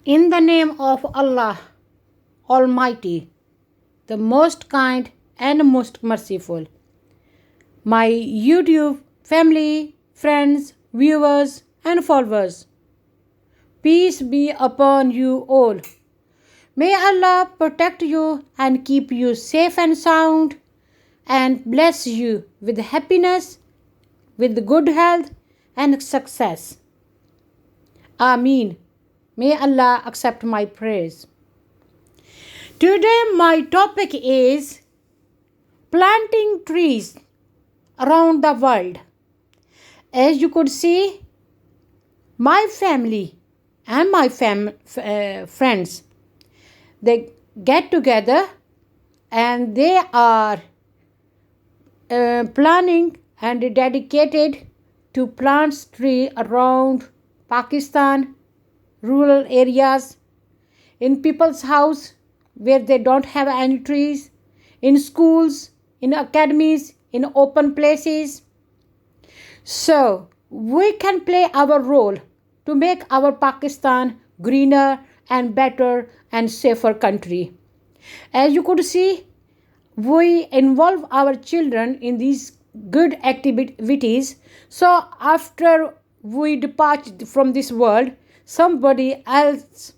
In the name of Allah Almighty, the most kind and most merciful. My YouTube family, friends, viewers, and followers, peace be upon you all. May Allah protect you and keep you safe and sound and bless you with happiness, with good health, and success. Ameen. May Allah accept my praise. Today, my topic is planting trees around the world. As you could see, my family and my friends, they get together and they are planning and dedicated to plant tree around Pakistan, rural areas, in people's house where they don't have any trees, in schools, in academies, in open places. So we can play our role to make our Pakistan greener and better and safer country. As you could see, we involve our children in these good activities. So after we depart from this world, somebody else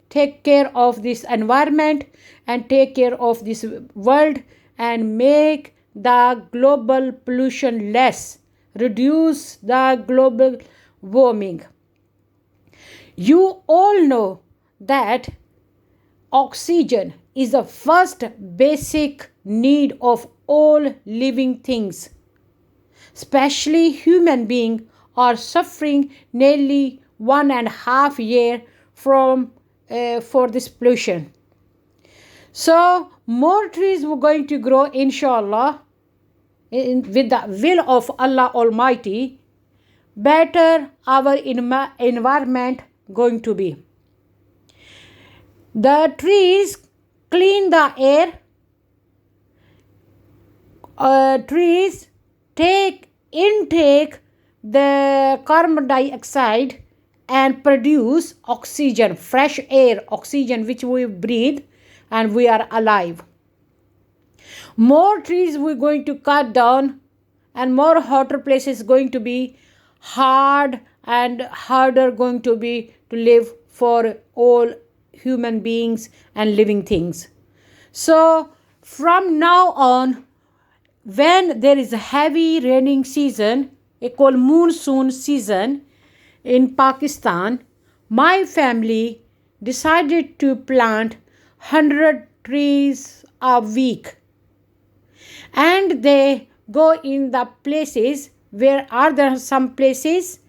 take care of this environment and take care of this world and make the global pollution less, reduce the global warming. You all know that oxygen is the first basic need of all living things. Especially human beings are suffering nearly 1.5 years for this pollution. So more trees were going to grow, inshallah, with the will of Allah Almighty. Better our environment going to be. The trees clean the air. Trees intake the carbon dioxide and produce oxygen, fresh air, oxygen which we breathe and we are alive. More trees we're going to cut down and more hotter places going to be hard and harder going to be to live for all human beings and living things. So from now on, when there is a heavy raining season, called monsoon season in Pakistan, my family decided to plant 100 trees a week. And they go in the places where are there some places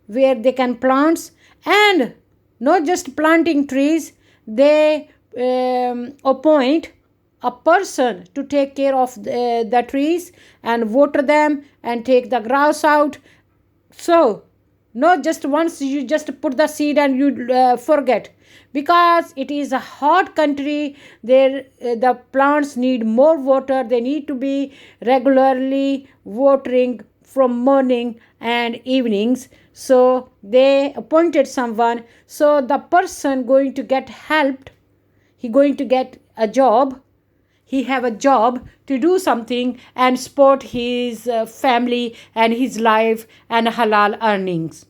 where they can plant, and not just planting trees, they appoint a person to take care of the trees and water them and take the grass out. So not just once you just put the seed and you forget, because it is a hot country. There the plants need more water. They need to be regularly watering from morning and evenings. So they appointed someone, so the person going to get helped, he going to get a job, he have a job to do something and support his family and his life and halal earnings.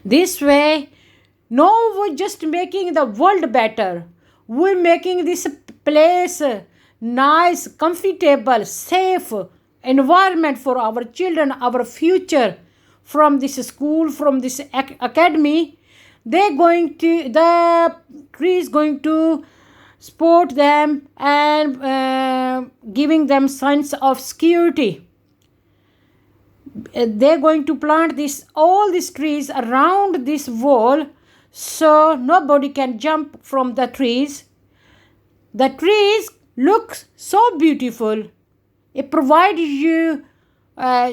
This way, no, we're just making the world better. We're making this place nice, comfortable, safe environment for our children, our future. From this school, from this academy, the tree is going to support them and giving them sense of security. They're going to plant all these trees around this wall, so nobody can jump from the trees. The trees look so beautiful. It provides you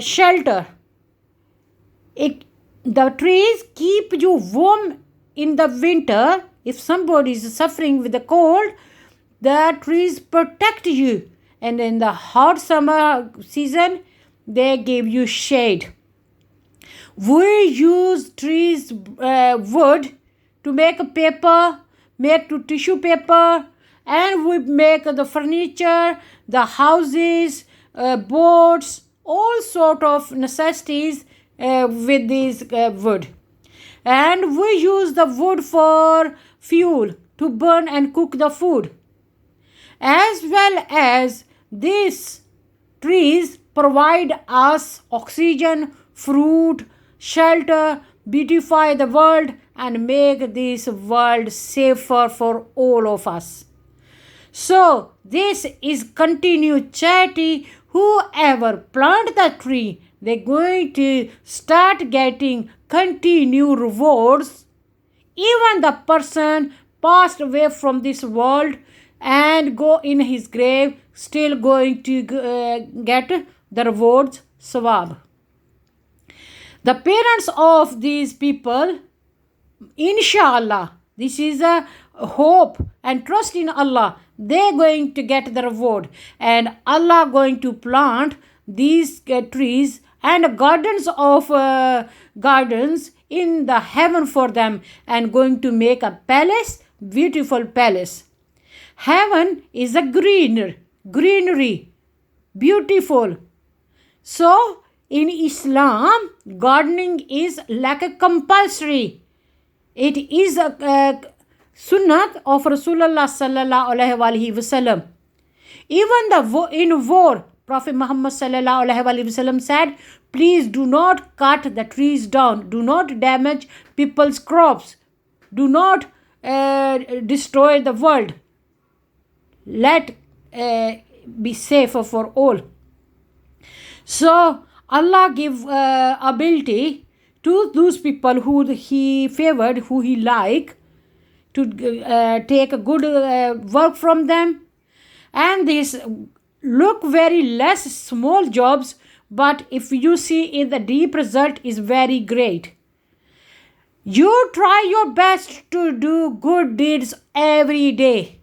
shelter. The trees keep you warm in the winter. If somebody is suffering with the cold, the trees protect you. And in the hot summer season, they give you shade. We use trees, wood to make paper, make to tissue paper, and we make the furniture, the houses, boats, all sort of necessities with this wood. And we use the wood for fuel to burn and cook the food. As well as these trees provide us oxygen, fruit, shelter, beautify the world, and make this world safer for all of us. So this is continued charity. Whoever plant the tree, they're going to start getting continued rewards. Even the person passed away from this world and go in his grave, still going to get the rewards, sawab. The parents of these people, inshallah, this is a hope and trust in Allah, they're going to get the reward, and Allah going to plant these trees and gardens of gardens in the heaven for them, and going to make a palace, beautiful palace. Heaven is a greenery, beautiful. So in Islam, gardening is like a compulsory. It is a sunnat of Rasulullah sallallahu alaihi wasallam. Even in war, Prophet Muhammad sallallahu alaihi wasallam said, please do not cut the trees down, do not damage people's crops, do not destroy the world. Let be safer for all. So Allah give ability to those people who he favored, who he like, to take a good work from them. And this look very less small jobs, but if you see in the deep result is very great. You try your best to do good deeds every day,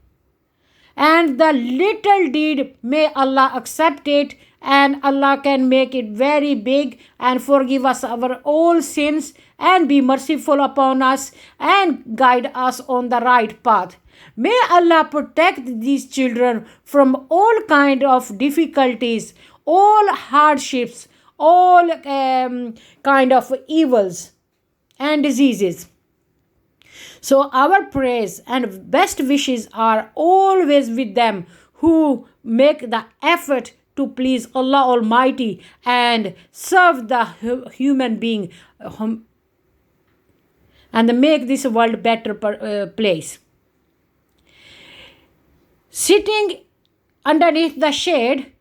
and the little deed, may Allah accept it, and Allah can make it very big and forgive us our all sins and be merciful upon us and guide us on the right path. May Allah protect these children from all kind of difficulties, all hardships, all kind of evils and diseases. So our prayers and best wishes are always with them who make the effort to please Allah Almighty and serve the human being and make this world better place. Sitting underneath the shade,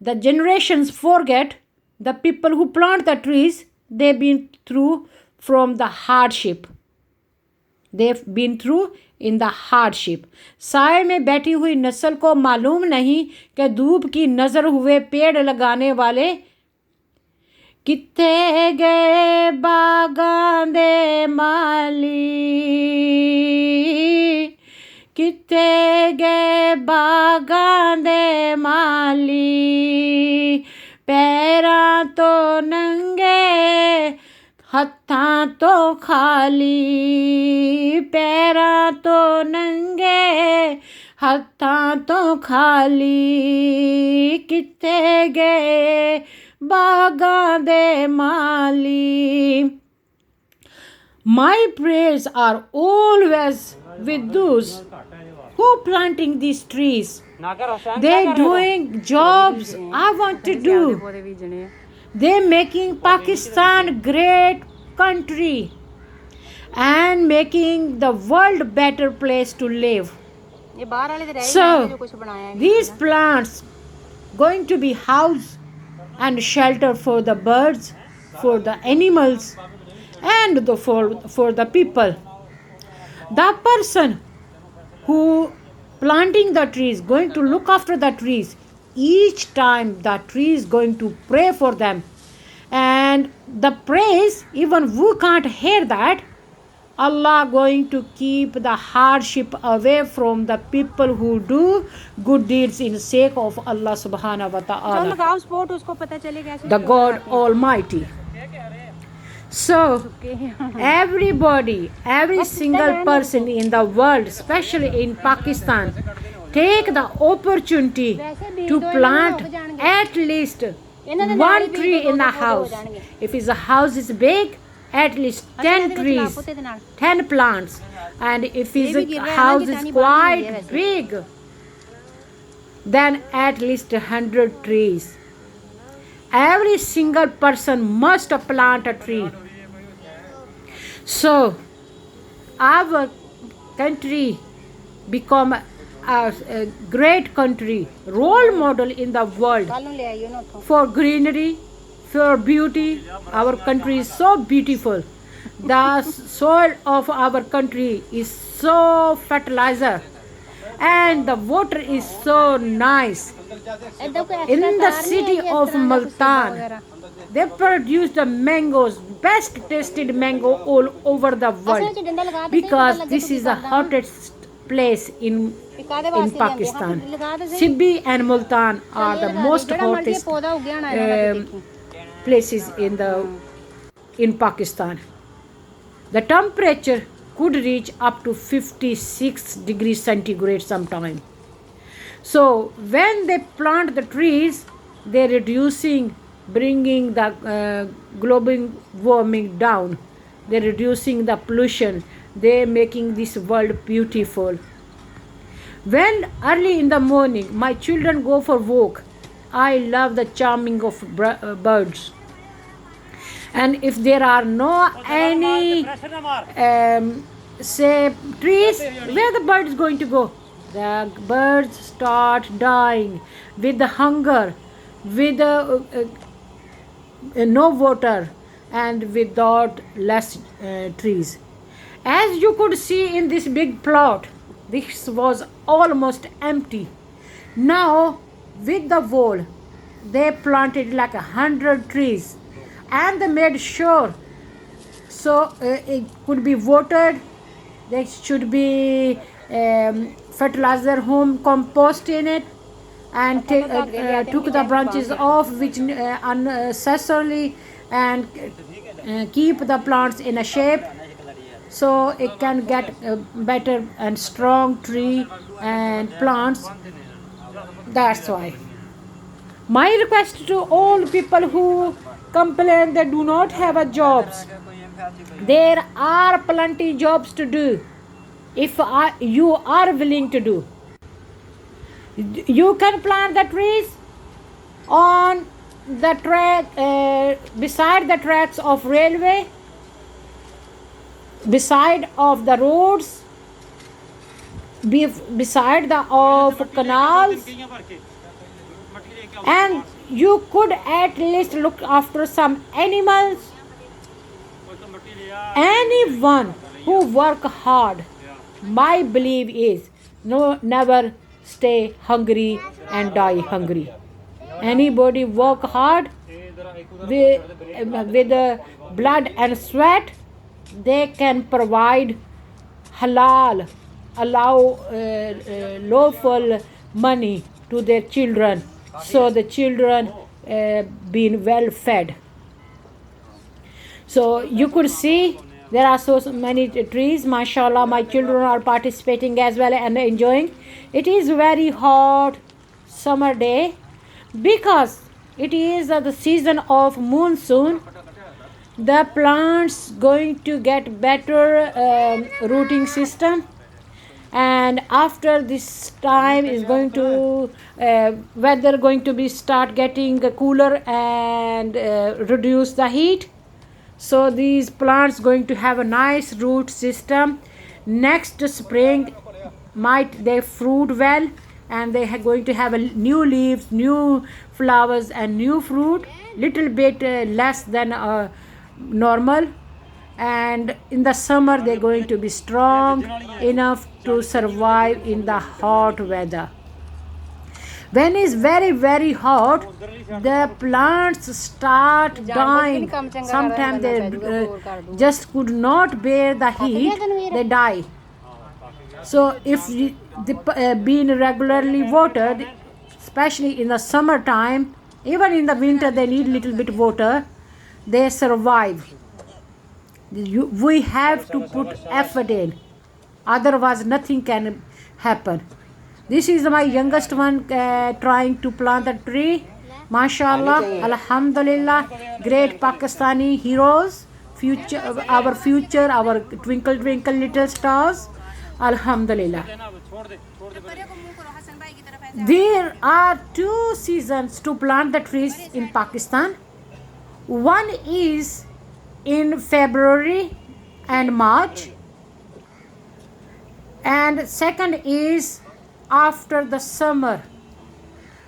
the generations forget the people who plant the trees, they've been through from the hardship. They've been through in the hardship. साए में बैठी हुई नस्ल को मालूम नहीं कि धूप की नज़र हुए पेड़ लगाने वाले कित्थे गए बागां दे माली, कित्थे गए बागां दे माली, पैरां तो नंगे हत्थां तो खाली, पैरां तो नंगे हत्थां तो खाली, कित्थे गए बागां दे माली. My prayers are always with those who planting these trees. They're doing jobs I want to do. They're making Pakistan great country and making the world better place to live. So these plants going to be house and shelter for the birds, for the animals, and for the people. The person who planting the trees, going to look after the trees, each time the tree is going to pray for them, and the praise, even we can't hear that. Allah going to keep the hardship away from the people who do good deeds in sake of Allah subhanahu wa ta'ala, the God Almighty. So everybody, every single person in the world, especially in Pakistan, take the opportunity to plant at least one tree in the house. If his house is big, at least 10 trees, 10 plants. And if his house is quite big, then at least 100 trees. Every single person must plant a tree. So our country become a great country, role model in the world for greenery, for beauty. Our country is so beautiful. The soil of our country is so fertilizer, and the water is so nice. In the city of Multan, they produce the mangoes, best tasted mango all over the world, because this is the hottest place in Pakistan. Bibi and Multan are the most hottest places in Pakistan. The temperature could reach up to 56 degrees centigrade sometime. So when they plant the trees, they're bringing the global warming down. They're reducing the pollution. They're making this world beautiful. When early in the morning my children go for walk, I love the charming of birds. And if there are no any say trees, where the bird is going to go? The birds start dying with the hunger, with no water, and without less trees. As you could see in this big plot, this was almost empty. Now with the wall, they planted like 100 trees, and they made sure so it could be watered. There should be fertilizer, home compost in it, and took the branches off which unnecessarily, and keep the plants in a shape so it can get a better and strong tree and plants. That's why my request to all people who complain they do not have a jobs, there are plenty jobs to do. If you are willing to do, you can plant the trees on the track, beside the tracks of railway, beside of the roads, beside the of canals, and you could at least look after some animals. Anyone who work hard, my belief is never stay hungry and die hungry. Anybody work hard with blood and sweat, they can provide halal, allow lawful money to their children, so the children being well fed. So you could see there are so many trees. Mashallah, my children are participating as well and enjoying. It is very hot summer day, because it is the season of monsoon. The plants going to get better rooting system, and after this time is going to weather going to be start getting cooler and reduce the heat. So these plants going to have a nice root system. Next spring might they fruit well, and they are going to have new leaves, new flowers, and new fruit, little bit less than normal. And in the summer they're going to be strong enough to survive in the hot weather. When it's very very hot, the plants start dying. Sometimes they just could not bear the heat, they die. So if being regularly watered, especially in the summertime, even in the winter they need little bit water, they survive. We have to put effort in, otherwise nothing can happen. This is my youngest one trying to plant a tree. MashaAllah, Alhamdulillah, great Pakistani heroes, future, our twinkle twinkle little stars. Alhamdulillah. There are two seasons to plant the trees in Pakistan. One is in February and March, and second is after the summer.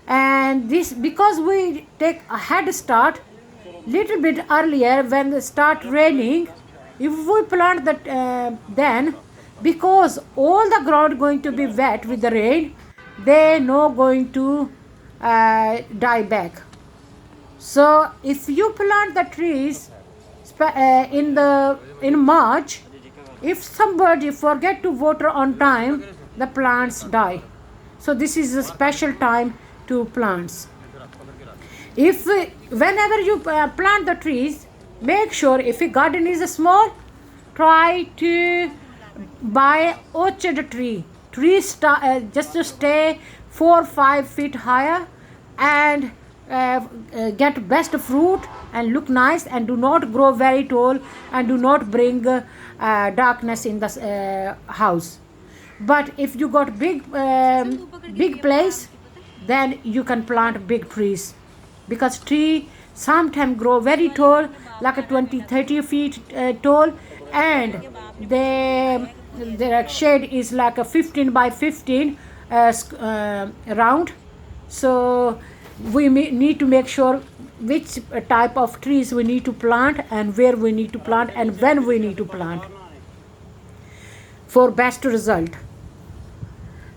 And this because we take a head start little bit earlier when it start raining. If we plant that then, because all the ground going to be wet with the rain, they not going to die back. So if you plant the trees in March, if somebody forget to water on time, the plants die. So this is a special time to plants. If whenever you plant the trees, make sure if a garden is small, try to buy orchard tree. Trees just to stay 4 or 5 feet higher and get best fruit and look nice, and do not grow very tall and do not bring darkness in the house. But if you got big place, then you can plant big trees, because tree sometimes grow very tall, like a 20-30 feet tall, and their shade is like a 15 by 15 round. So we need to make sure which type of trees we need to plant, and where we need to plant, and when we need to plant for best result.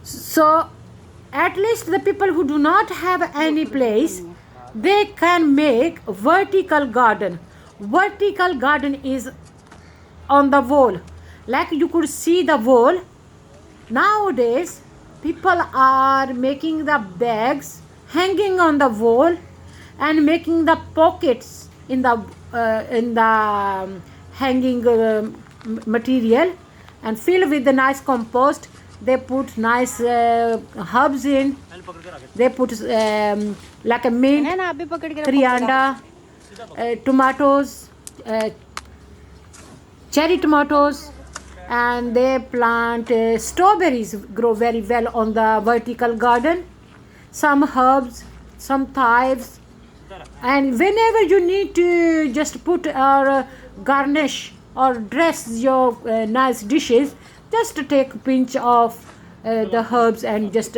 So at least the people who do not have any place, they can make vertical garden. Vertical garden is on the wall, like you could see the wall. Nowadays people are making the bags hanging on the wall and making the pockets in the hanging material, and fill with the nice compost. They put nice herbs in. They put like a mint, coriander, tomatoes, cherry tomatoes, and they plant strawberries grow very well on the vertical garden. Some herbs, some thymes, and whenever you need to just put or garnish or dress your nice dishes, just to take a pinch of the herbs and just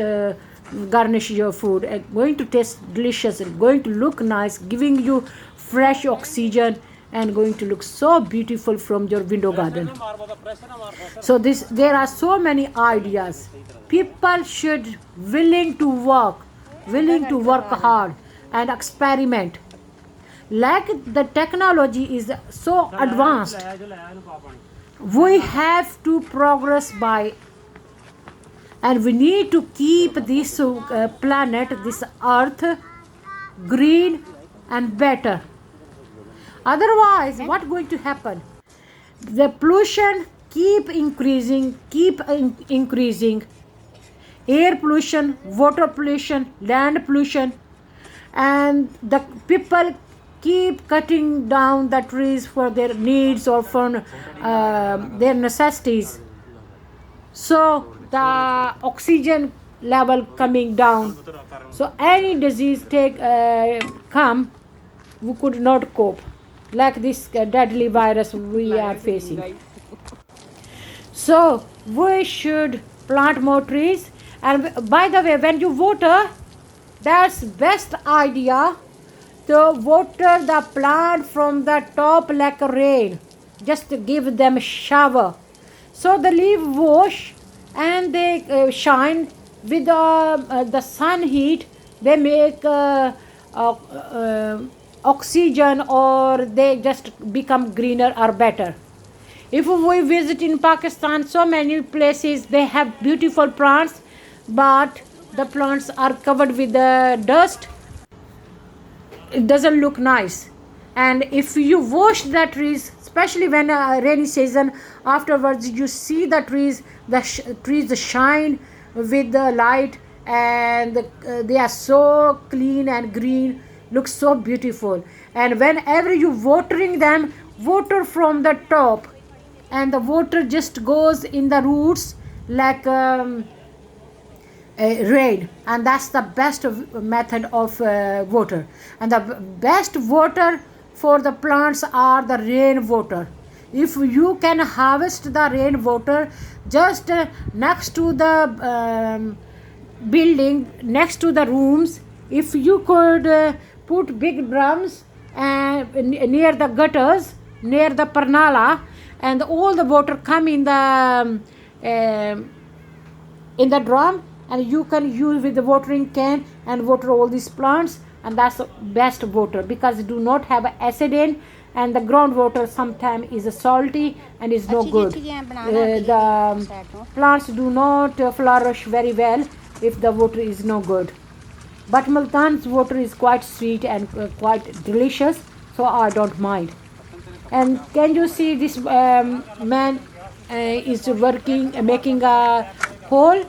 garnish your food. Going to taste delicious, going to look nice, giving you fresh oxygen, and going to look so beautiful from your window garden. So there are so many ideas. People should willing to work hard and experiment. Like the technology is so advanced, we have to progress by, and we need to keep this planet, this earth, green and better. Otherwise, what going to happen? The pollution keep increasing. Air pollution, water pollution, land pollution, and the people keep cutting down the trees for their needs or for their necessities. So the oxygen level coming down. So any disease come, we could not cope, like this deadly virus we are facing. So we should plant more trees. And by the way, when you water, that's best idea to water the plant from the top like rain. Just to give them a shower, so the leaf wash and they shine with the sun heat. They make oxygen, or they just become greener or better. If we visit in Pakistan, so many places they have beautiful plants, but the plants are covered with the dust. It doesn't look nice. And if you wash the trees, especially when rainy season. Afterwards you see the trees, trees shine with the light, and they are so clean and green, looks so beautiful. And whenever you watering them, water from the top, and the water just goes in the roots like rain. And that's the best method of water. And the best water for the plants are the rain water. If you can harvest the rain water just next to the building, next to the rooms, if you could put big drums near the gutters, near the parnala, and all the water come in the drum, and you can use with the watering can and water all these plants. And that's the best water, because it do not have acid in, and the groundwater sometimes is salty and is no good. The plants do not flourish very well if the water is no good. But Multan's water is quite sweet and quite delicious, so I don't mind. And can you see this man is working, making a hole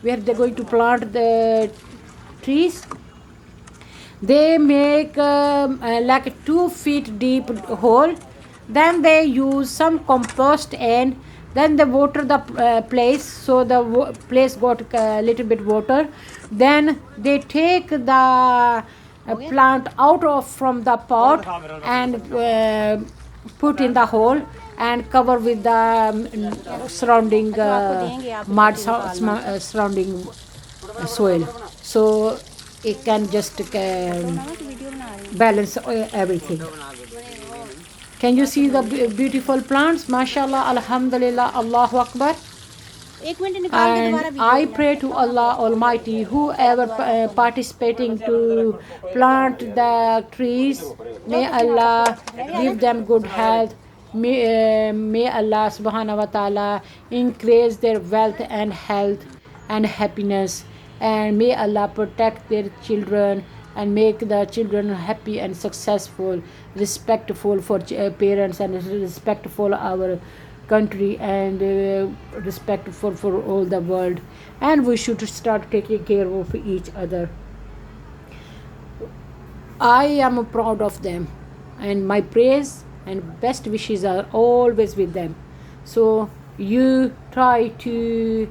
where they're going to plant the trees. They make like a 2 feet deep hole. Then they use some compost, and then they water the place, so the place got a little bit water. Then they take the plant out of from the pot and put in the hole and cover with the surrounding mud, surrounding soil, so it can just balance everything. Can you see the beautiful plants? MashaAllah, Alhamdulillah, Allahu Akbar. And I pray to Allah Almighty, whoever participating to plant the trees, may Allah give them good health. May Allah subhanahu wa ta'ala increase their wealth and health and happiness. And may Allah protect their children and make the children happy and successful, respectful for parents, and respectful our country, and respectful for all the world. And we should start taking care of each other. I am proud of them, and my praise and best wishes are always with them. So you try to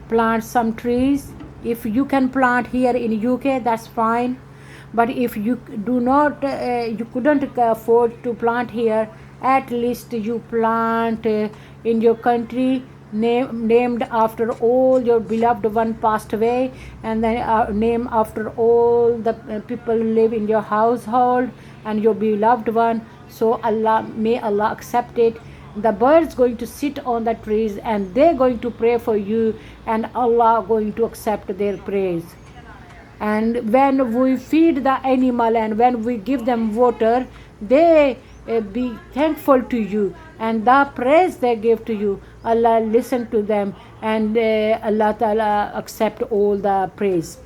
plant some trees. If you can plant here in UK, that's fine. But if you do not, you couldn't afford to plant here, at least you plant in your country, named after all your beloved one passed away, and then name after all the people who live in your household and your beloved one. So Allah, may Allah accept it. The birds going to sit on the trees, and they're going to pray for you, and Allah going to accept their praise. And when we feed the animal and when we give them water, they be thankful to you, and the praise they give to you, Allah listen to them, and Allah Ta'ala accept all the praise.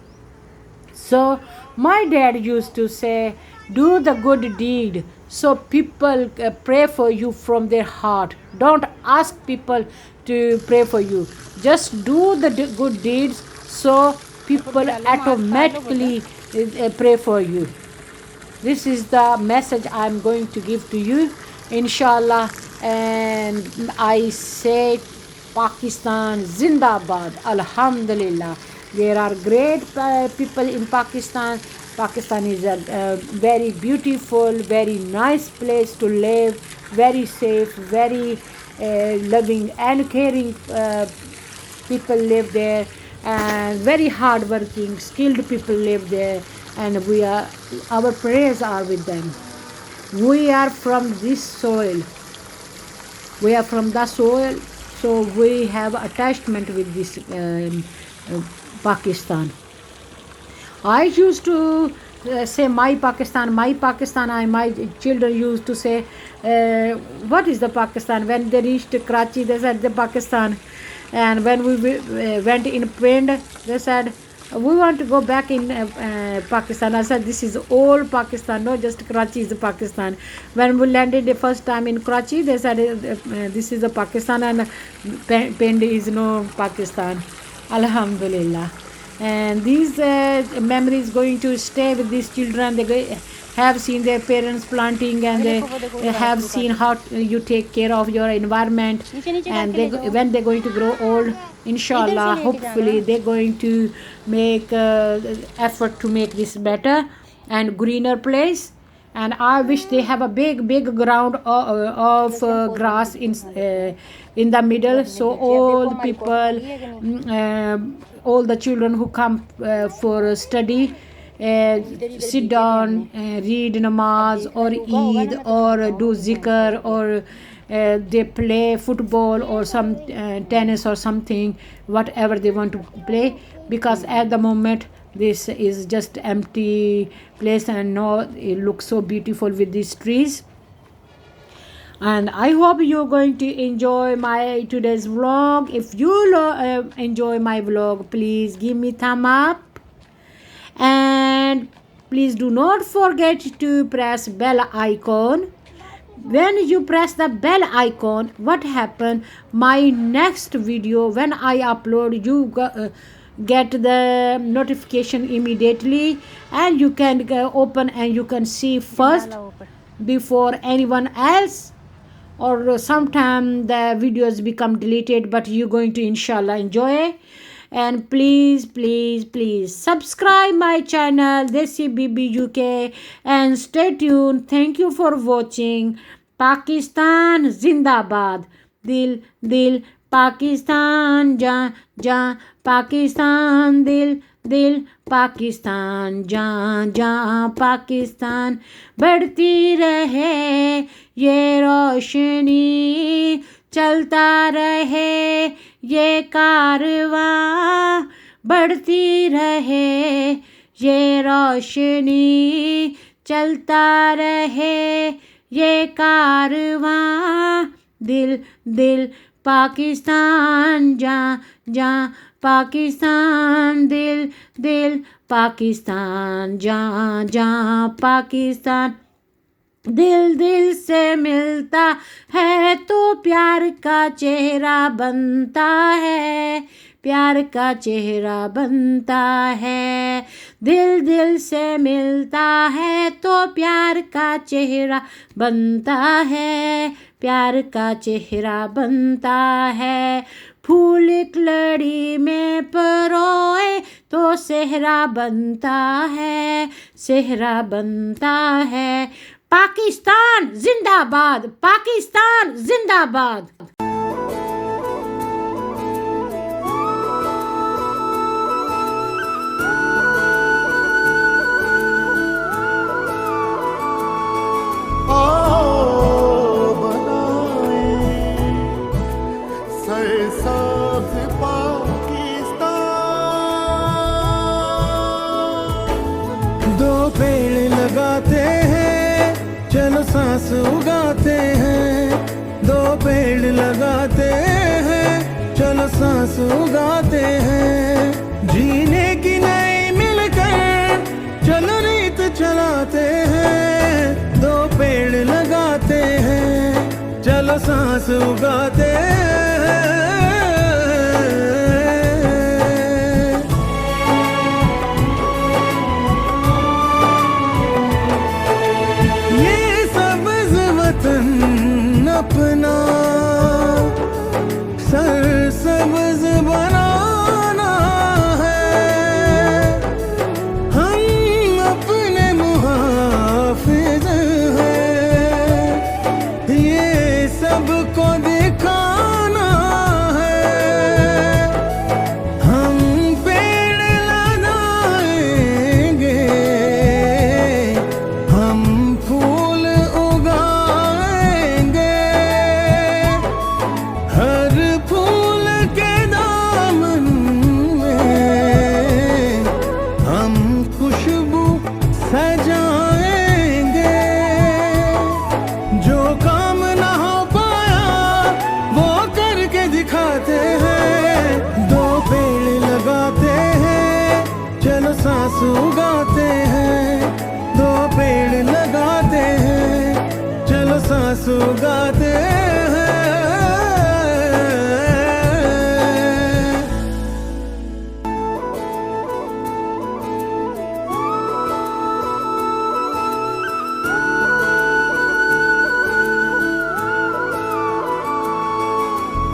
So my dad used to say, do the good deed so people pray for you from their heart. Don't ask people to pray for you, just do the good deeds so people automatically pray for you. This is the message I'm going to give to you, inshallah. And I say Pakistan Zindabad, Alhamdulillah. There are great people in Pakistan. Pakistan is a very beautiful, very nice place to live, very safe, very loving and caring people live there, and very hardworking, skilled people live there, and our prayers are with them. We are from this soil. We are from the soil, so we have attachment with this Pakistan. I used to say my Pakistan, and my children used to say, what is the Pakistan? When they reached Karachi, they said the Pakistan. And when we went in Pind, they said, we want to go back in Pakistan. I said this is all Pakistan, not just Karachi is Pakistan. When we landed the first time in Karachi, they said this is a Pakistan and Pind is no Pakistan. Alhamdulillah. And these memories going to stay with these children. They have seen their parents planting, and they have seen how you take care of your environment. And when they're going to grow old, inshallah, hopefully they're going to make effort to make this better and greener place. And I wish they have a big ground of grass in the middle, so all the people, all the children who come for study, sit down, read namaz or Eid or do zikr, or they play football or some tennis or something, whatever they want to play, because at the moment this is just empty place, and now it looks so beautiful with these trees. And I hope you're going to enjoy my today's vlog. If you enjoy my vlog, please give me thumb up, and please do not forget to press bell icon. When you press the bell icon, what happen, my next video when I upload, you get the notification immediately, and you can open and you can see first before anyone else. Or sometime the videos become deleted, but you're going to inshallah enjoy. And please subscribe my channel Desi Bibi UK, and stay tuned. Thank you for watching. Pakistan Zindabad. Dil dil Pakistan, ja ja Pakistan, dil दिल पाकिस्तान, जहाँ जहाँ पाकिस्तान, बढ़ती रहे ये रोशनी, चलता रहे ये कारवां, बढ़ती रहे ये रोशनी, चलता रहे ये कारवां, दिल दिल पाकिस्तान, जहाँ जहाँ पाकिस्तान, दिल दिल पाकिस्तान, जहाँ जहाँ पाकिस्तान, दिल दिल से मिलता है तो प्यार का चेहरा बनता है, प्यार का चेहरा बनता है, दिल दिल से मिलता है तो प्यार का चेहरा बनता है, प्यार का चेहरा बनता है, फूल एक लड़ी में परोए तो सेहरा बनता है, सेहरा बनता है। पाकिस्तान जिंदाबाद, पाकिस्तान जिंदाबाद। दो पेड़ लगाते हैं, चलो सांस उगाते हैं, दो पेड़ लगाते हैं, चलो सांस उगाते हैं, जीने की नई मिलकर चलो रीत चलाते हैं, दो पेड़ लगाते हैं, चलो सांस उगाते हैं। अपना सरसब्ज बनाना है, हम अपने मुहाफिज हैं, ये सबको दिखाना सांस उगाते हैं, दो पेड़ लगाते हैं, चलो सांस उगाते हैं।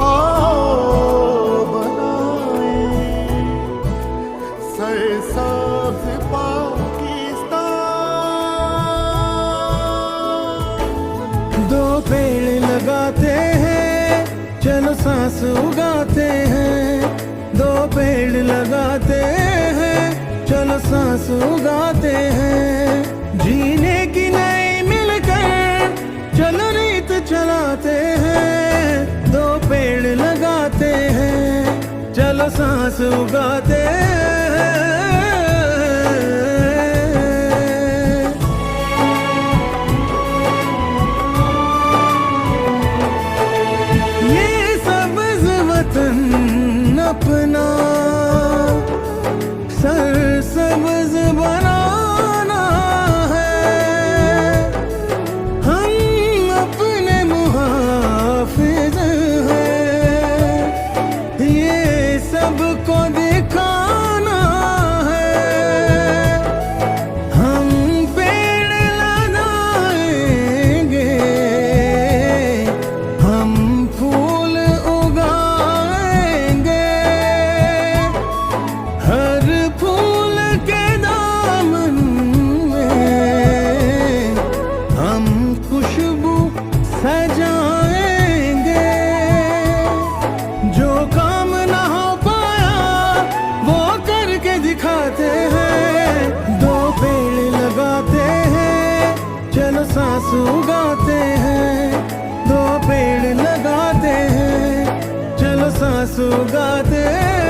आओ बनाए सरसाज पाकिस्तान। दो पेड़ लगाते हैं, चलो सांस उगाते हैं, दो पेड़ लगाते हैं, चलो सांस उगाते हैं। जीने की नई मिलकर चलो रीत चलाते हैं, दो पेड़ लगाते हैं, चलो सांस उगाते हैं। ये सब्ज़ वतन अपना सरसब्ज़ बनाना है, हम अपने मुहाफ़िज़ हैं, ये सबको दिखाना है। हम पेड़ लगाएंगे, हम फूल उगाएंगे, हर फूल के दामन में हम खुशबू सजाएंगे। जो काम ना हो पाया वो करके दिखाते हैं, दो पेड़ लगाते हैं, चलो सांस उगाते हैं, दो पेड़ लगाते हैं, चलो सांस उगाते हैं।